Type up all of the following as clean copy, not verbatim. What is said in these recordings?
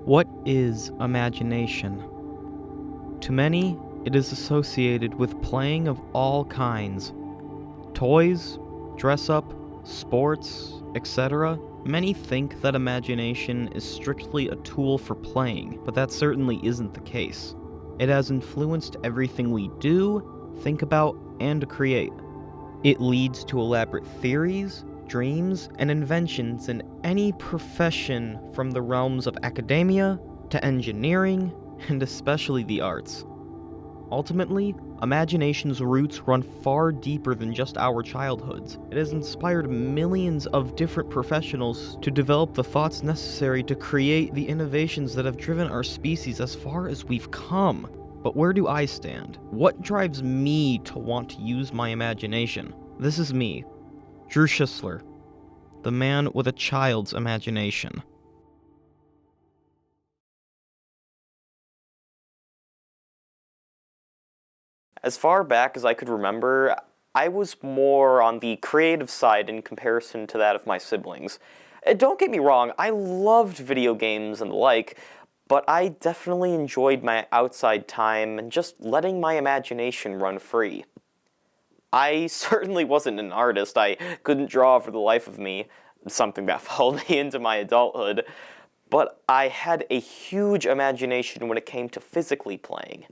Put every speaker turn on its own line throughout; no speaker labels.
What is imagination? To many, it is associated with playing of all kinds. Toys, dress-up, sports, etc. Many think that imagination is strictly a tool for playing, but that certainly isn't the case. It has influenced everything we do, think about, and create. It leads to elaborate theories, dreams, and inventions in any profession from the realms of academia to engineering, and especially the arts. Ultimately, imagination's roots run far deeper than just our childhoods. It has inspired millions of different professionals to develop the thoughts necessary to create the innovations that have driven our species as far as we've come. But where do I stand? What drives me to want to use my imagination? This is me, Drew Schisler, the man with a child's imagination.
As far back as I could remember, I was more on the creative side in comparison to that of my siblings. Don't get me wrong, I loved video games and the like, but I definitely enjoyed my outside time and just letting my imagination run free. I certainly wasn't an artist. I couldn't draw for the life of me, something that followed me into my adulthood, but I had a huge imagination when it came to physically playing.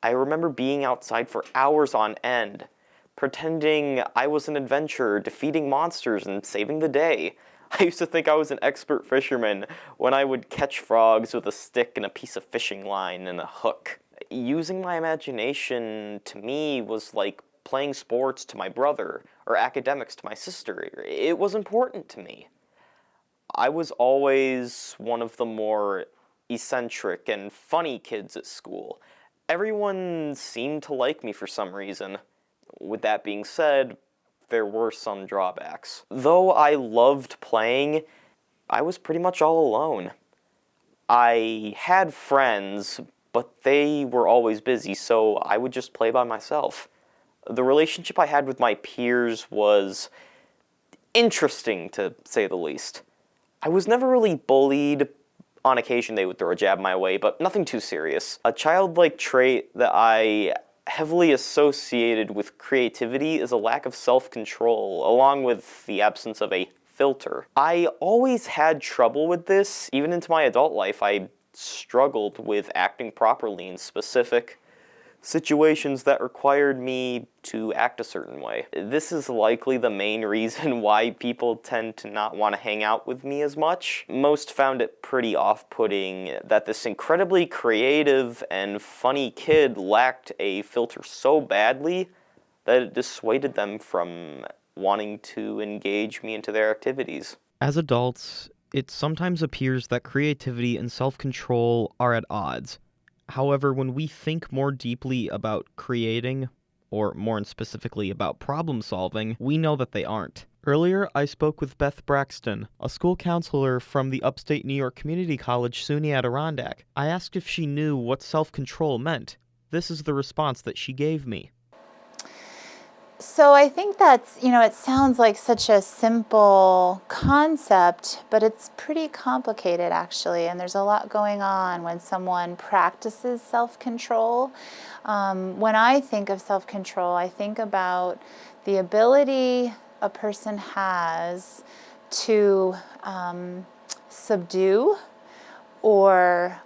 I remember being outside for hours on end, pretending I was an adventurer, defeating monsters and saving the day. I used to think I was an expert fisherman when I would catch frogs with a stick and a piece of fishing line and a hook. Using my imagination, to me, was like playing sports to my brother, or academics to my sister. It was important to me. I was always one of the more eccentric and funny kids at school. Everyone seemed to like me for some reason. With that being said, there were some drawbacks. Though I loved playing, I was pretty much all alone. I had friends, but they were always busy, so I would just play by myself. The relationship I had with my peers was interesting, to say the least. I was never really bullied. On occasion, they would throw a jab my way, but nothing too serious. A childlike trait that I heavily associated with creativity is a lack of self-control, along with the absence of a filter. I always had trouble with this. Even into my adult life, I struggled with acting properly in specific situations that required me to act a certain way. This is likely the main reason why people tend to not want to hang out with me as much. Most found it pretty off-putting that this incredibly creative and funny kid lacked a filter so badly that it dissuaded them from wanting to engage me into their activities.
As adults, it sometimes appears that creativity and self-control are at odds. However, when we think more deeply about creating, or more specifically about problem solving, we know that they aren't. Earlier, I spoke with Beth Braxton, a school counselor from the upstate New York Community College, SUNY Adirondack. I asked if she knew what self-control meant. This is the response that she gave me.
So I think that's, it sounds like such a simple concept, but it's pretty complicated actually, and there's a lot going on when someone practices self-control. When I think of self-control, I think about the ability a person has to subdue or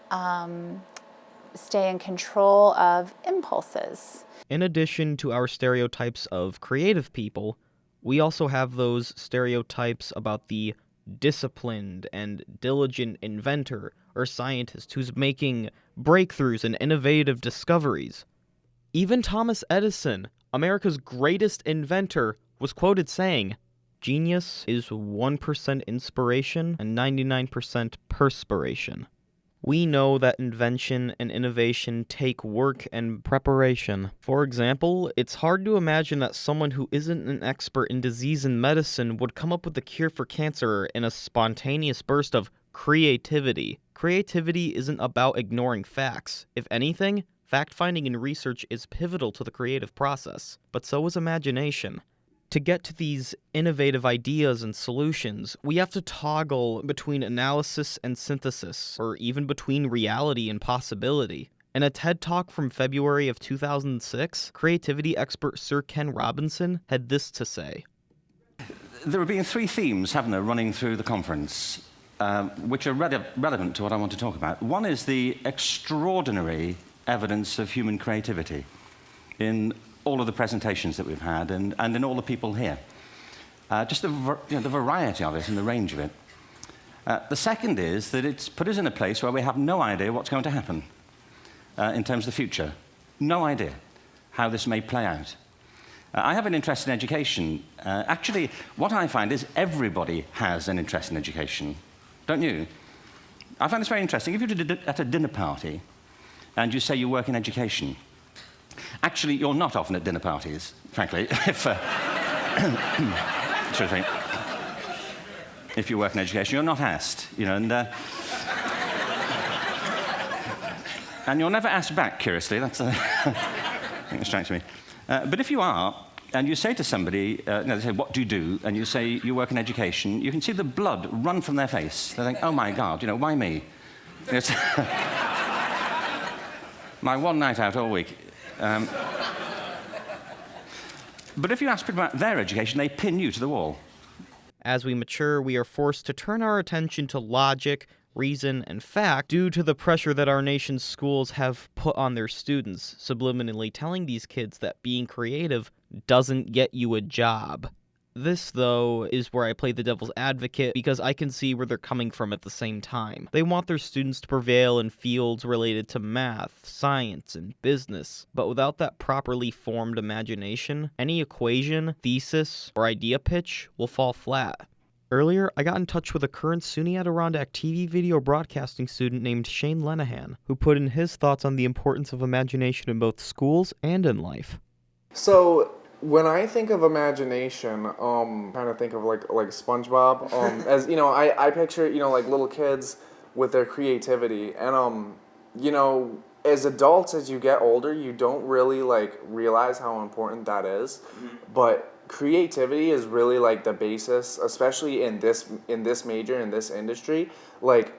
stay in control of impulses.
In addition to our stereotypes of creative people, we also have those stereotypes about the disciplined and diligent inventor or scientist who's making breakthroughs and innovative discoveries. Even Thomas Edison, America's greatest inventor, was quoted saying, "Genius is 1% inspiration and 99% perspiration." We know that invention and innovation take work and preparation. For example, it's hard to imagine that someone who isn't an expert in disease and medicine would come up with a cure for cancer in a spontaneous burst of creativity. Creativity isn't about ignoring facts. If anything, fact-finding and research is pivotal to the creative process. But so is imagination. To get to these innovative ideas and solutions, we have to toggle between analysis and synthesis, or even between reality and possibility. In a TED Talk from February of 2006, creativity expert Sir Ken Robinson had this to say.
There have been three themes, haven't there, running through the conference, which are relevant to what I want to talk about. One is the extraordinary evidence of human creativity in all of the presentations that we've had and in all the people here. Just the variety of it and the range of it. The second is that it's put us in a place where we have no idea what's going to happen in terms of the future. No idea how this may play out. I have an interest in education. Actually, what I find is everybody has an interest in education. Don't you? I find this very interesting. If you're at a dinner party and you say you work in education, actually, you're not often at dinner parties, frankly, if you work in education, you're not asked, and you're never asked back, curiously. That's I think it strikes me. But if you are, and you say to somebody, they say, what do you do? And you say, you work in education, you can see the blood run from their face. They think, oh my God, why me? It's my one night out all week. But if you ask people about their education, they pin you to the wall.
As we mature, we are forced to turn our attention to logic, reason, and fact due to the pressure that our nation's schools have put on their students, subliminally telling these kids that being creative doesn't get you a job. This, though, is where I play the devil's advocate because I can see where they're coming from at the same time. They want their students to prevail in fields related to math, science, and business, but without that properly formed imagination, any equation, thesis, or idea pitch will fall flat. Earlier, I got in touch with a current SUNY Adirondack TV video broadcasting student named Shane Lenahan, who put in his thoughts on the importance of imagination in both schools and in life.
So, when I think of imagination, kind of think of like SpongeBob. As I picture like little kids with their creativity, and as adults, as you get older, you don't really realize how important that is. Mm-hmm. But creativity is really the basis, especially in this major, in this industry.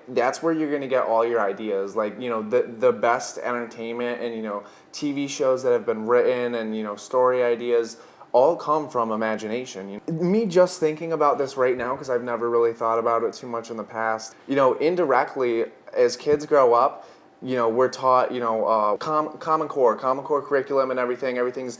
That's where you're gonna get all your ideas. The best entertainment and TV shows that have been written and story ideas all come from imagination. Me just thinking about this right now, because I've never really thought about it too much in the past. Indirectly, as kids grow up, we're taught, Common Core curriculum and everything. Everything's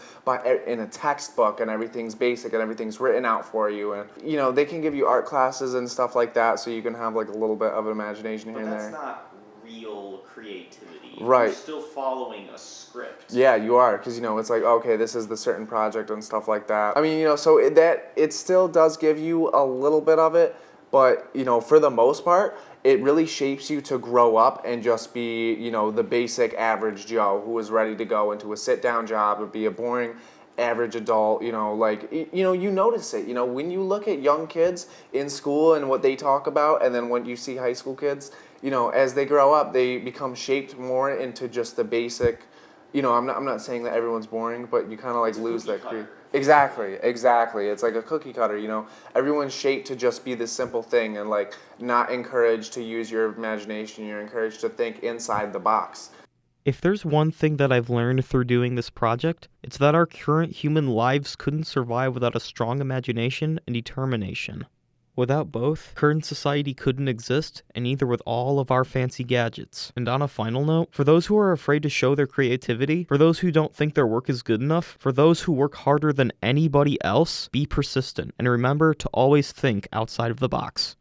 in a textbook, and everything's basic, and everything's written out for you. And, they can give you art classes and stuff like that, so you can have a little bit of an imagination here and there.
But that's not real creativity.
Right.
You're still following a script.
Yeah, you are, because, it's okay, this is the certain project and stuff like that. I mean, so it still does give you a little bit of it, but, for the most part, it really shapes you to grow up and just be, the basic average Joe who is ready to go into a sit-down job or be a boring average adult. You notice it. When you look at young kids in school and what they talk about, and then when you see high school kids, as they grow up, they become shaped more into just the basic. I'm not saying that everyone's boring, but you kind of lose that creativity. Exactly. It's like a cookie cutter, Everyone's shaped to just be this simple thing and not encouraged to use your imagination. You're encouraged to think inside the box.
If there's one thing that I've learned through doing this project, it's that our current human lives couldn't survive without a strong imagination and determination. Without both, current society couldn't exist, and neither with all of our fancy gadgets. And on a final note, for those who are afraid to show their creativity, for those who don't think their work is good enough, for those who work harder than anybody else, be persistent, and remember to always think outside of the box.